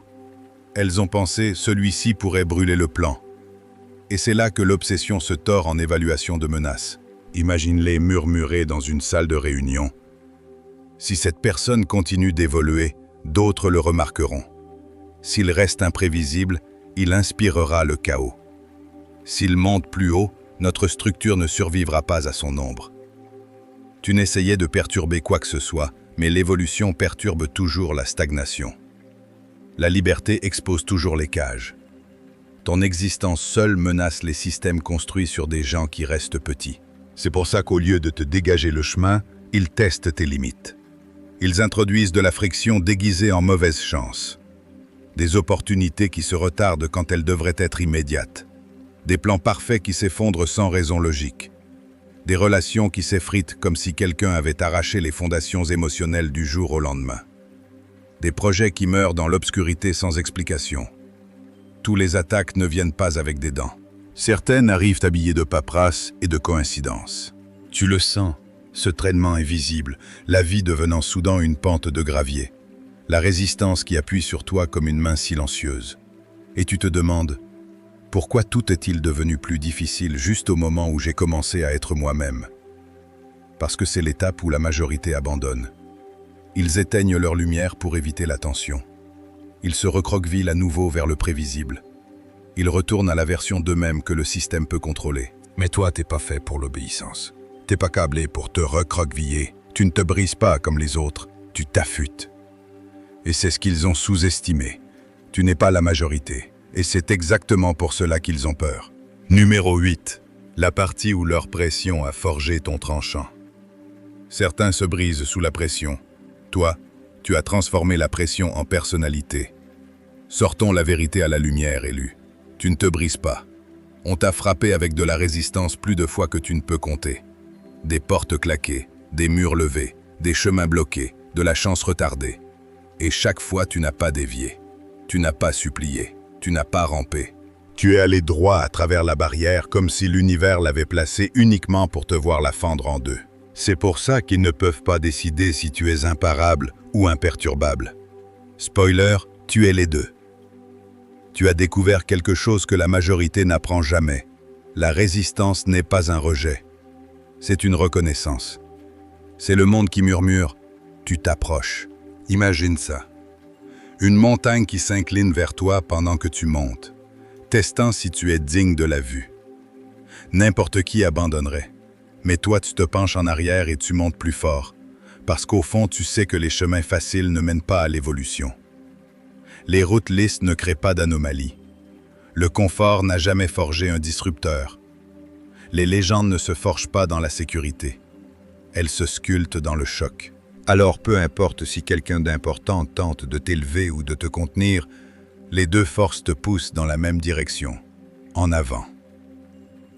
Elles ont pensé celui-ci pourrait brûler le plan. Et c'est là que l'obsession se tord en évaluation de menaces. Imagine-les murmurer dans une salle de réunion. Si cette personne continue d'évoluer, d'autres le remarqueront. S'il reste imprévisible, il inspirera le chaos. S'il monte plus haut, notre structure ne survivra pas à son ombre. Tu n'essayais de perturber quoi que ce soit, mais l'évolution perturbe toujours la stagnation. La liberté expose toujours les cages. Ton existence seule menace les systèmes construits sur des gens qui restent petits. C'est pour ça qu'au lieu de te dégager le chemin, ils testent tes limites. Ils introduisent de la friction déguisée en mauvaise chance. Des opportunités qui se retardent quand elles devraient être immédiates. Des plans parfaits qui s'effondrent sans raison logique. Des relations qui s'effritent comme si quelqu'un avait arraché les fondations émotionnelles du jour au lendemain. Des projets qui meurent dans l'obscurité sans explication. Tous les attaques ne viennent pas avec des dents. Certaines arrivent habillées de paperasse et de coïncidences. Tu le sens, ce traînement invisible, la vie devenant soudain une pente de gravier. La résistance qui appuie sur toi comme une main silencieuse. Et tu te demandes, pourquoi tout est-il devenu plus difficile juste au moment où j'ai commencé à être moi-même? Parce que c'est l'étape où la majorité abandonne. Ils éteignent leur lumière pour éviter la tension. Ils se recroquevillent à nouveau vers le prévisible. Ils retournent à la version d'eux-mêmes que le système peut contrôler. Mais toi, t'es pas fait pour l'obéissance. T'es pas câblé pour te recroqueviller. Tu ne te brises pas comme les autres, tu t'affûtes. Et c'est ce qu'ils ont sous-estimé. Tu n'es pas la majorité. Et c'est exactement pour cela qu'ils ont peur. Numéro 8. La partie où leur pression a forgé ton tranchant. Certains se brisent sous la pression. Toi, tu as transformé la pression en personnalité. Sortons la vérité à la lumière, élue. Tu ne te brises pas. On t'a frappé avec de la résistance plus de fois que tu ne peux compter. Des portes claquées, des murs levés, des chemins bloqués, de la chance retardée. Et chaque fois, tu n'as pas dévié. Tu n'as pas supplié. Tu n'as pas rampé. Tu es allé droit à travers la barrière comme si l'univers l'avait placé uniquement pour te voir la fendre en deux. C'est pour ça qu'ils ne peuvent pas décider si tu es imparable ou imperturbable. Spoiler, tu es les deux. Tu as découvert quelque chose que la majorité n'apprend jamais. La résistance n'est pas un rejet. C'est une reconnaissance. C'est le monde qui murmure « tu t'approches ». Imagine ça. Une montagne qui s'incline vers toi pendant que tu montes, testant si tu es digne de la vue. N'importe qui abandonnerait. Mais toi, tu te penches en arrière et tu montes plus fort, parce qu'au fond, tu sais que les chemins faciles ne mènent pas à l'évolution. Les routes lisses ne créent pas d'anomalies. Le confort n'a jamais forgé un disrupteur. Les légendes ne se forgent pas dans la sécurité. Elles se sculptent dans le choc. Alors peu importe si quelqu'un d'important tente de t'élever ou de te contenir, les deux forces te poussent dans la même direction, en avant.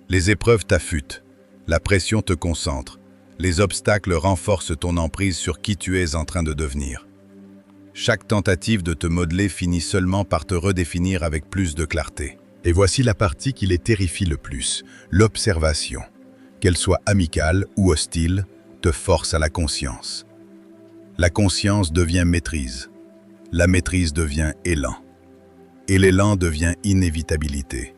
Les épreuves t'affûtent, la pression te concentre, les obstacles renforcent ton emprise sur qui tu es en train de devenir. Chaque tentative de te modeler finit seulement par te redéfinir avec plus de clarté. Et voici la partie qui les terrifie le plus, l'observation. Qu'elle soit amicale ou hostile, te force à la conscience. La conscience devient maîtrise. La maîtrise devient élan. Et l'élan devient inévitabilité.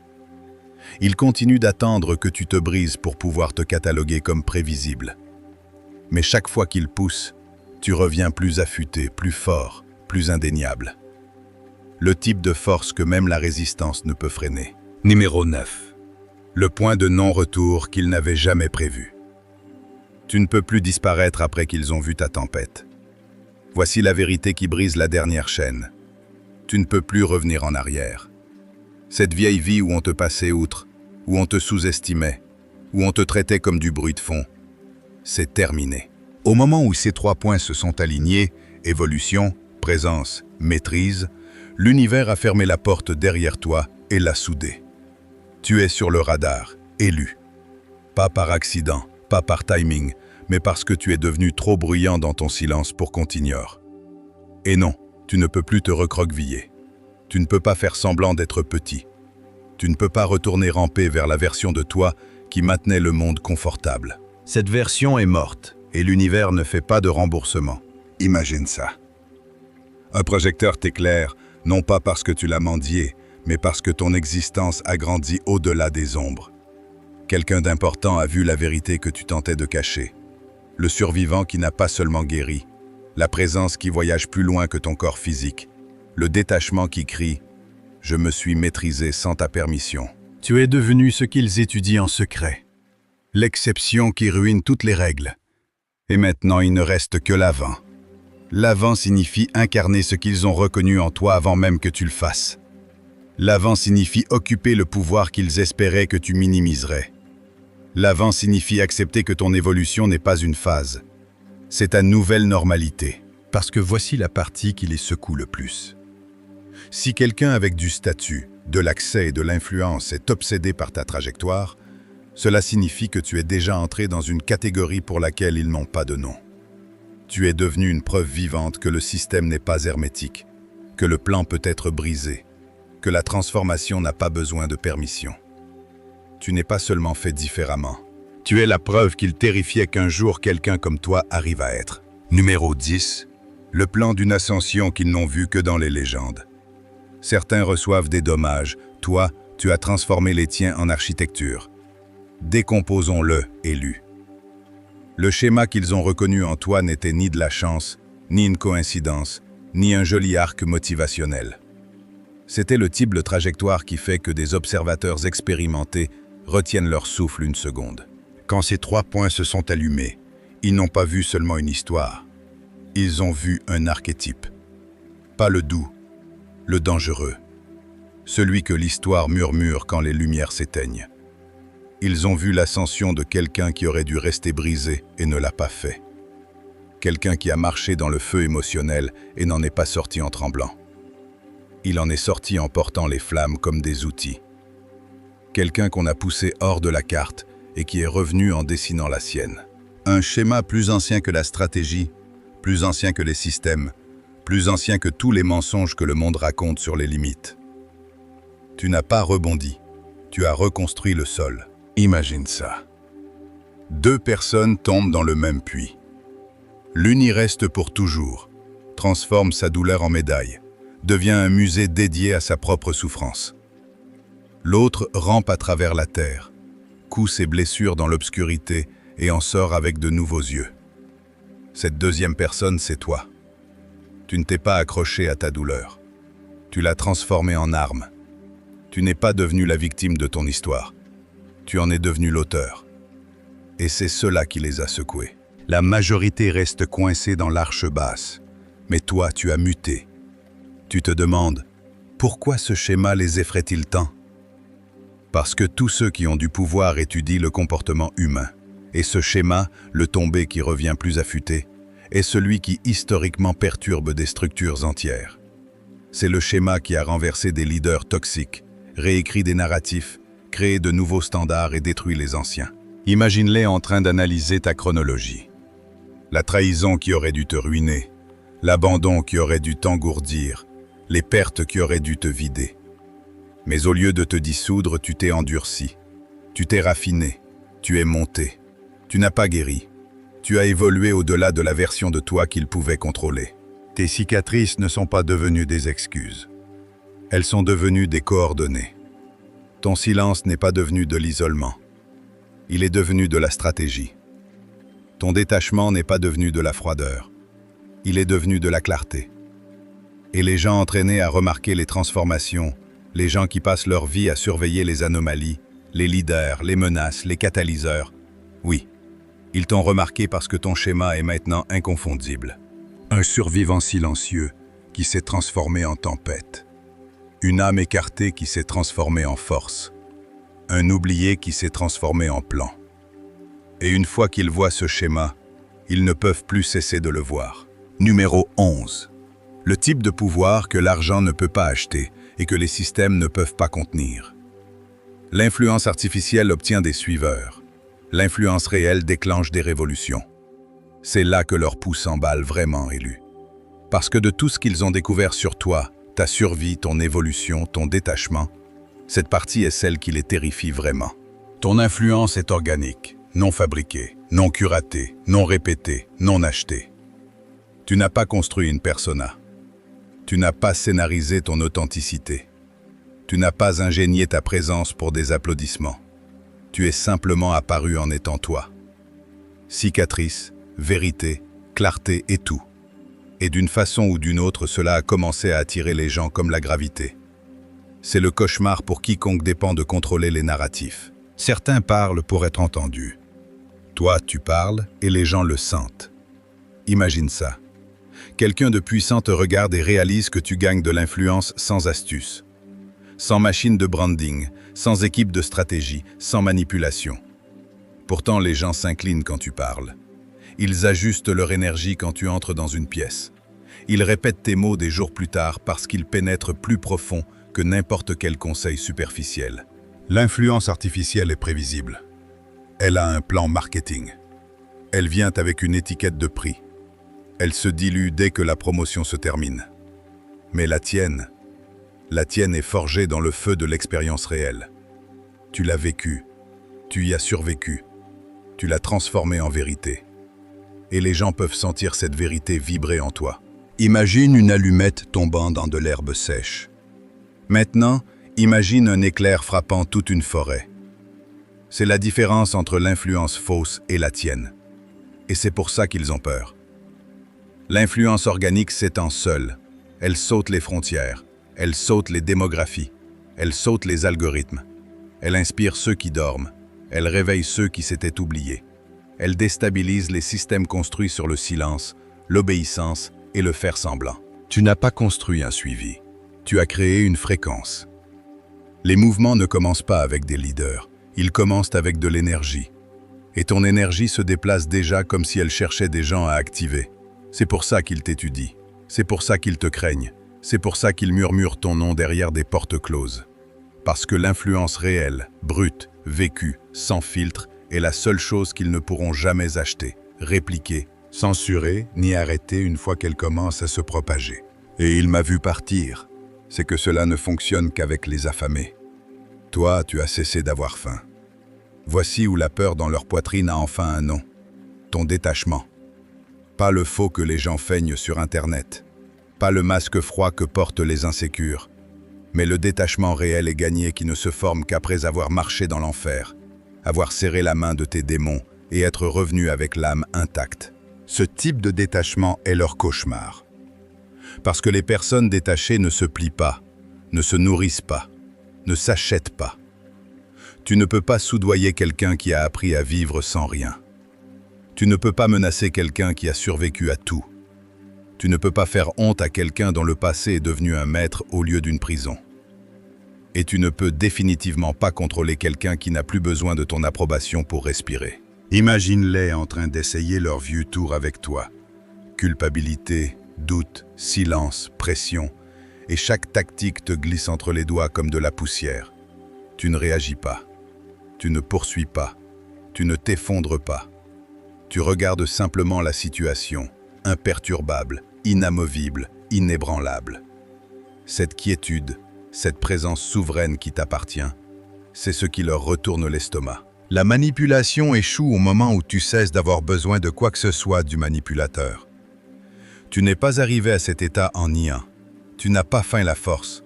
Il continue d'attendre que tu te brises pour pouvoir te cataloguer comme prévisible. Mais chaque fois qu'il pousse, tu reviens plus affûté, plus fort, plus indéniable. Le type de force que même la résistance ne peut freiner. Numéro 9. Le point de non-retour qu'ils n'avaient jamais prévu. Tu ne peux plus disparaître après qu'ils ont vu ta tempête. Voici la vérité qui brise la dernière chaîne. Tu ne peux plus revenir en arrière. Cette vieille vie où on te passait outre, où on te sous-estimait, où on te traitait comme du bruit de fond, c'est terminé. Au moment où ces 3 points se sont alignés, évolution, présence, maîtrise, l'univers a fermé la porte derrière toi et l'a soudée. Tu es sur le radar, élu. Pas par accident, pas par timing, mais parce que tu es devenu trop bruyant dans ton silence pour qu'on t'ignore. Et non, tu ne peux plus te recroqueviller. Tu ne peux pas faire semblant d'être petit. Tu ne peux pas retourner ramper vers la version de toi qui maintenait le monde confortable. Cette version est morte et l'univers ne fait pas de remboursement. Imagine ça. Un projecteur t'éclaire, non pas parce que tu l'as mendié, mais parce que ton existence a grandi au-delà des ombres. Quelqu'un d'important a vu la vérité que tu tentais de cacher. Le survivant qui n'a pas seulement guéri, la présence qui voyage plus loin que ton corps physique, le détachement qui crie « Je me suis maîtrisé sans ta permission ». Tu es devenu ce qu'ils étudient en secret. L'exception qui ruine toutes les règles. Et maintenant, il ne reste que l'avant. L'avant signifie incarner ce qu'ils ont reconnu en toi avant même que tu le fasses. L'avant signifie occuper le pouvoir qu'ils espéraient que tu minimiserais. L'avant signifie accepter que ton évolution n'est pas une phase. C'est ta nouvelle normalité. Parce que voici la partie qui les secoue le plus. Si quelqu'un avec du statut, de l'accès et de l'influence est obsédé par ta trajectoire, cela signifie que tu es déjà entré dans une catégorie pour laquelle ils n'ont pas de nom. Tu es devenu une preuve vivante que le système n'est pas hermétique, que le plan peut être brisé, que la transformation n'a pas besoin de permission. Tu n'es pas seulement fait différemment. Tu es la preuve qu'il terrifiait qu'un jour quelqu'un comme toi arrive à être. Numéro 10. Le plan d'une ascension qu'ils n'ont vu que dans les légendes. Certains reçoivent des dommages. Toi, tu as transformé les tiens en architecture. Décomposons-le, élu. Le schéma qu'ils ont reconnu en toi n'était ni de la chance, ni une coïncidence, ni un joli arc motivationnel. C'était le type de trajectoire qui fait que des observateurs expérimentés retiennent leur souffle une seconde. Quand ces 3 points se sont allumés, ils n'ont pas vu seulement une histoire. Ils ont vu un archétype. Pas le doux, le dangereux. Celui que l'histoire murmure quand les lumières s'éteignent. Ils ont vu l'ascension de quelqu'un qui aurait dû rester brisé et ne l'a pas fait. Quelqu'un qui a marché dans le feu émotionnel et n'en est pas sorti en tremblant. Il en est sorti en portant les flammes comme des outils. Quelqu'un qu'on a poussé hors de la carte et qui est revenu en dessinant la sienne. Un schéma plus ancien que la stratégie, plus ancien que les systèmes, plus ancien que tous les mensonges que le monde raconte sur les limites. Tu n'as pas rebondi, tu as reconstruit le sol. Imagine ça. 2 personnes tombent dans le même puits. L'une y reste pour toujours, transforme sa douleur en médaille, devient un musée dédié à sa propre souffrance. L'autre rampe à travers la terre, coud ses blessures dans l'obscurité et en sort avec de nouveaux yeux. Cette deuxième personne, c'est toi. Tu ne t'es pas accroché à ta douleur. Tu l'as transformée en arme. Tu n'es pas devenu la victime de ton histoire. Tu en es devenu l'auteur. Et c'est cela qui les a secoués. La majorité reste coincée dans l'arche basse. Mais toi, tu as muté. Tu te demandes, pourquoi ce schéma les effraie-t-il tant? Parce que tous ceux qui ont du pouvoir étudient le comportement humain. Et ce schéma, le tombé qui revient plus affûté, est celui qui historiquement perturbe des structures entières. C'est le schéma qui a renversé des leaders toxiques, réécrit des narratifs, créé de nouveaux standards et détruit les anciens. Imagine-les en train d'analyser ta chronologie. La trahison qui aurait dû te ruiner, l'abandon qui aurait dû t'engourdir, les pertes qui auraient dû te vider. Mais au lieu de te dissoudre, tu t'es endurci, tu t'es raffiné, tu es monté. Tu n'as pas guéri, tu as évolué au-delà de la version de toi qu'il pouvait contrôler. Tes cicatrices ne sont pas devenues des excuses. Elles sont devenues des coordonnées. Ton silence n'est pas devenu de l'isolement. Il est devenu de la stratégie. Ton détachement n'est pas devenu de la froideur. Il est devenu de la clarté. Et les gens entraînés à remarquer les transformations, les gens qui passent leur vie à surveiller les anomalies, les leaders, les menaces, les catalyseurs, oui, ils t'ont remarqué parce que ton schéma est maintenant inconfondible. Un survivant silencieux qui s'est transformé en tempête. Une âme écartée qui s'est transformée en force. Un oublié qui s'est transformé en plan. Et une fois qu'ils voient ce schéma, ils ne peuvent plus cesser de le voir. Numéro 11. Le type de pouvoir que l'argent ne peut pas acheter et que les systèmes ne peuvent pas contenir. L'influence artificielle obtient des suiveurs. L'influence réelle déclenche des révolutions. C'est là que leur pouls s'emballe vraiment élu. Parce que de tout ce qu'ils ont découvert sur toi, ta survie, ton évolution, ton détachement, cette partie est celle qui les terrifie vraiment. Ton influence est organique, non fabriquée, non curatée, non répétée, non achetée. Tu n'as pas construit une persona. Tu n'as pas scénarisé ton authenticité. Tu n'as pas ingénié ta présence pour des applaudissements. Tu es simplement apparu en étant toi. Cicatrice, vérité, clarté et tout. Et d'une façon ou d'une autre, cela a commencé à attirer les gens comme la gravité. C'est le cauchemar pour quiconque dépend de contrôler les narratifs. Certains parlent pour être entendus. Toi, tu parles et les gens le sentent. Imagine ça. Quelqu'un de puissant te regarde et réalise que tu gagnes de l'influence sans astuce. Sans machine de branding, sans équipe de stratégie, sans manipulation. Pourtant, les gens s'inclinent quand tu parles. Ils ajustent leur énergie quand tu entres dans une pièce. Ils répètent tes mots des jours plus tard parce qu'ils pénètrent plus profond que n'importe quel conseil superficiel. L'influence artificielle est prévisible. Elle a un plan marketing. Elle vient avec une étiquette de prix. Elle se dilue dès que la promotion se termine. Mais la tienne est forgée dans le feu de l'expérience réelle. Tu l'as vécue, tu y as survécu, tu l'as transformée en vérité. Et les gens peuvent sentir cette vérité vibrer en toi. Imagine une allumette tombant dans de l'herbe sèche. Maintenant, imagine un éclair frappant toute une forêt. C'est la différence entre l'influence fausse et la tienne. Et c'est pour ça qu'ils ont peur. L'influence organique s'étend seule. Elle saute les frontières. Elle saute les démographies. Elle saute les algorithmes. Elle inspire ceux qui dorment. Elle réveille ceux qui s'étaient oubliés. Elle déstabilise les systèmes construits sur le silence, l'obéissance et le faire semblant. Tu n'as pas construit un suivi. Tu as créé une fréquence. Les mouvements ne commencent pas avec des leaders. Ils commencent avec de l'énergie. Et ton énergie se déplace déjà comme si elle cherchait des gens à activer. C'est pour ça qu'ils t'étudient. C'est pour ça qu'ils te craignent. C'est pour ça qu'ils murmurent ton nom derrière des portes closes. Parce que l'influence réelle, brute, vécue, sans filtre, est la seule chose qu'ils ne pourront jamais acheter, répliquer, censurer, ni arrêter une fois qu'elle commence à se propager. Et il m'a vu partir. C'est que cela ne fonctionne qu'avec les affamés. Toi, tu as cessé d'avoir faim. Voici où la peur dans leur poitrine a enfin un nom. Ton détachement. Pas le faux que les gens feignent sur Internet. Pas le masque froid que portent les insécures. Mais le détachement réel et gagné qui ne se forme qu'après avoir marché dans l'enfer, avoir serré la main de tes démons et être revenu avec l'âme intacte. Ce type de détachement est leur cauchemar. Parce que les personnes détachées ne se plient pas, ne se nourrissent pas, ne s'achètent pas. Tu ne peux pas soudoyer quelqu'un qui a appris à vivre sans rien. Tu ne peux pas menacer quelqu'un qui a survécu à tout. Tu ne peux pas faire honte à quelqu'un dont le passé est devenu un maître au lieu d'une prison. Et tu ne peux définitivement pas contrôler quelqu'un qui n'a plus besoin de ton approbation pour respirer. Imagine-les en train d'essayer leur vieux tour avec toi. Culpabilité, doute, silence, pression, et chaque tactique te glisse entre les doigts comme de la poussière. Tu ne réagis pas. Tu ne poursuis pas. Tu ne t'effondres pas. Tu regardes simplement la situation, imperturbable, inamovible, inébranlable. Cette quiétude, cette présence souveraine qui t'appartient, c'est ce qui leur retourne l'estomac. La manipulation échoue au moment où tu cesses d'avoir besoin de quoi que ce soit du manipulateur. Tu n'es pas arrivé à cet état en niant. Tu n'as pas feint la force.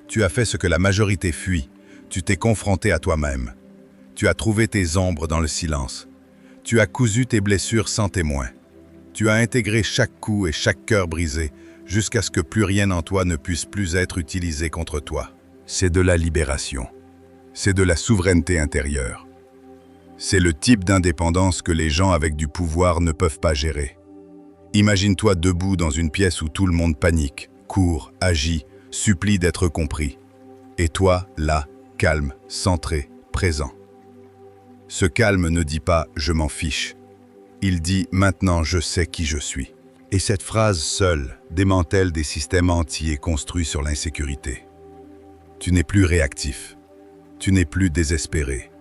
Tu as fait ce que la majorité fuit. Tu t'es confronté à toi-même. Tu as trouvé tes ombres dans le silence. Tu as cousu tes blessures sans témoin. Tu as intégré chaque coup et chaque cœur brisé, jusqu'à ce que plus rien en toi ne puisse plus être utilisé contre toi. C'est de la libération. C'est de la souveraineté intérieure. C'est le type d'indépendance que les gens avec du pouvoir ne peuvent pas gérer. Imagine-toi debout dans une pièce où tout le monde panique, court, agit, supplie d'être compris. Et toi, là, calme, centré, présent. Ce calme ne dit pas « je m'en fiche ». Il dit « maintenant je sais qui je suis ». Et cette phrase seule démantèle des systèmes entiers construits sur l'insécurité. Tu n'es plus réactif. Tu n'es plus désespéré.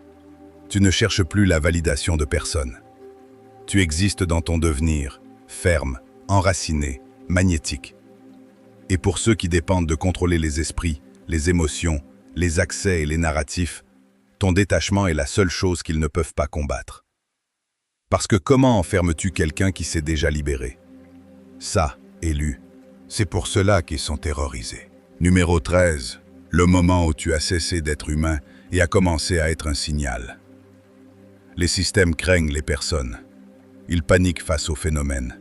Tu ne cherches plus la validation de personne. Tu existes dans ton devenir, ferme, enraciné, magnétique. Et pour ceux qui dépendent de contrôler les esprits, les émotions, les accès et les narratifs, ton détachement est la seule chose qu'ils ne peuvent pas combattre. Parce que comment enfermes-tu quelqu'un qui s'est déjà libéré? Ça, élu, c'est pour cela qu'ils sont terrorisés. Numéro 13, le moment où tu as cessé d'être humain et a commencé à être un signal. Les systèmes craignent les personnes. Ils paniquent face au phénomène.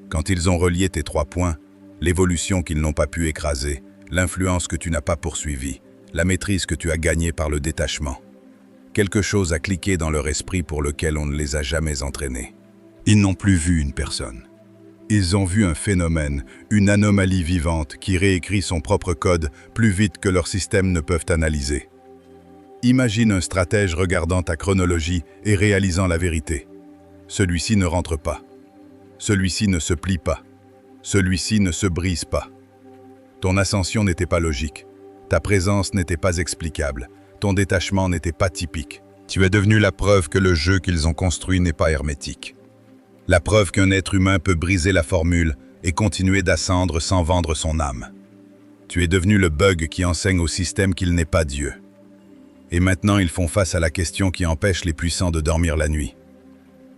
Quand ils ont relié tes 3 points, l'évolution qu'ils n'ont pas pu écraser, l'influence que tu n'as pas poursuivie, la maîtrise que tu as gagnée par le détachement. Quelque chose a cliqué dans leur esprit pour lequel on ne les a jamais entraînés. Ils n'ont plus vu une personne. Ils ont vu un phénomène, une anomalie vivante qui réécrit son propre code plus vite que leurs systèmes ne peuvent analyser. Imagine un stratège regardant ta chronologie et réalisant la vérité. Celui-ci ne rentre pas. Celui-ci ne se plie pas. Celui-ci ne se brise pas. Ton ascension n'était pas logique. Ta présence n'était pas explicable. Ton détachement n'était pas typique. Tu es devenu la preuve que le jeu qu'ils ont construit n'est pas hermétique. La preuve qu'un être humain peut briser la formule et continuer d'ascendre sans vendre son âme. Tu es devenu le bug qui enseigne au système qu'il n'est pas Dieu. Et maintenant, ils font face à la question qui empêche les puissants de dormir la nuit.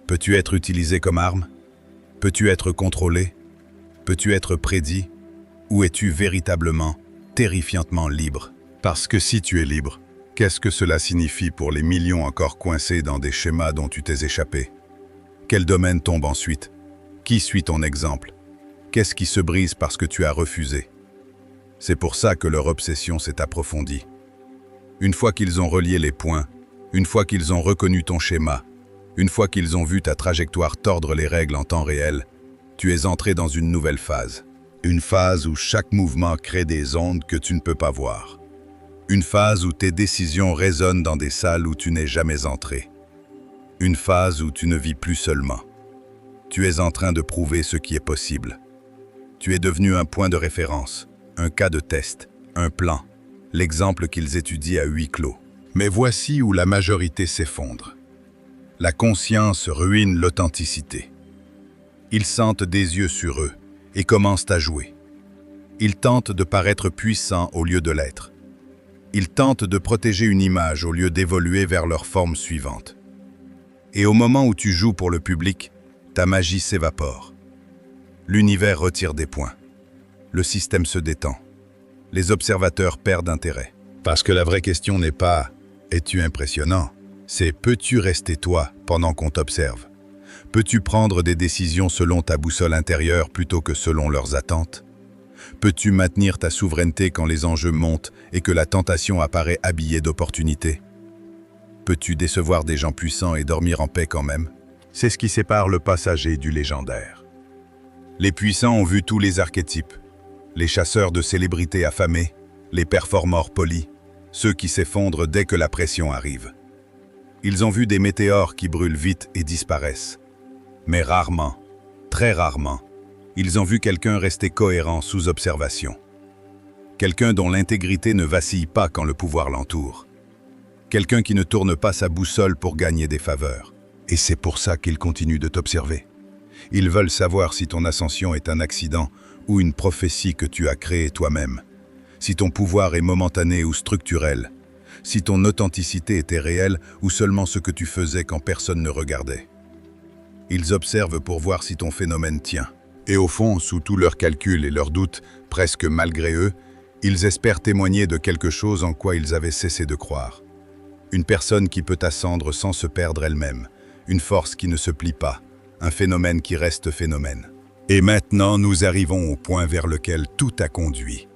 Peux-tu être utilisé comme arme? Peux-tu être contrôlé? Peux-tu être prédit? Ou es-tu véritablement, terrifiantement libre? Parce que si tu es libre, qu'est-ce que cela signifie pour les millions encore coincés dans des schémas dont tu t'es échappé? Quel domaine tombe ensuite? Qui suit ton exemple? Qu'est-ce qui se brise parce que tu as refusé? C'est pour ça que leur obsession s'est approfondie. Une fois qu'ils ont relié les points, une fois qu'ils ont reconnu ton schéma, une fois qu'ils ont vu ta trajectoire tordre les règles en temps réel, tu es entré dans une nouvelle phase. Une phase où chaque mouvement crée des ondes que tu ne peux pas voir. Une phase où tes décisions résonnent dans des salles où tu n'es jamais entré. Une phase où tu ne vis plus seulement. Tu es en train de prouver ce qui est possible. Tu es devenu un point de référence, un cas de test, un plan, l'exemple qu'ils étudient à huis clos. Mais voici où la majorité s'effondre. La conscience ruine l'authenticité. Ils sentent des yeux sur eux et commencent à jouer. Ils tentent de paraître puissants au lieu de l'être. Ils tentent de protéger une image au lieu d'évoluer vers leur forme suivante. Et au moment où tu joues pour le public, ta magie s'évapore. L'univers retire des points. Le système se détend. Les observateurs perdent intérêt. Parce que la vraie question n'est pas « es-tu impressionnant ?» C'est « peux-tu rester toi pendant qu'on t'observe ?» Peux-tu prendre des décisions selon ta boussole intérieure plutôt que selon leurs attentes? Peux-tu maintenir ta souveraineté quand les enjeux montent et que la tentation apparaît habillée d'opportunités? Peux-tu décevoir des gens puissants et dormir en paix quand même? C'est ce qui sépare le passager du légendaire. Les puissants ont vu tous les archétypes. Les chasseurs de célébrités affamés, les performeurs polis, ceux qui s'effondrent dès que la pression arrive. Ils ont vu des météores qui brûlent vite et disparaissent. Mais rarement, très rarement, ils ont vu quelqu'un rester cohérent sous observation. Quelqu'un dont l'intégrité ne vacille pas quand le pouvoir l'entoure. Quelqu'un qui ne tourne pas sa boussole pour gagner des faveurs. Et c'est pour ça qu'ils continuent de t'observer. Ils veulent savoir si ton ascension est un accident ou une prophétie que tu as créée toi-même, si ton pouvoir est momentané ou structurel, si ton authenticité était réelle ou seulement ce que tu faisais quand personne ne regardait. Ils observent pour voir si ton phénomène tient. Et au fond, sous tous leurs calculs et leurs doutes, presque malgré eux, ils espèrent témoigner de quelque chose en quoi ils avaient cessé de croire. Une personne qui peut ascendre sans se perdre elle-même, une force qui ne se plie pas, un phénomène qui reste phénomène. Et maintenant, nous arrivons au point vers lequel tout a conduit.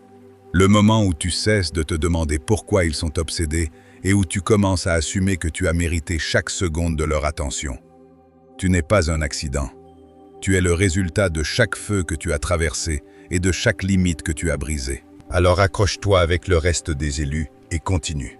Le moment où tu cesses de te demander pourquoi ils sont obsédés et où tu commences à assumer que tu as mérité chaque seconde de leur attention. Tu n'es pas un accident. Tu es le résultat de chaque feu que tu as traversé et de chaque limite que tu as brisée. Alors accroche-toi avec le reste des élus et continue.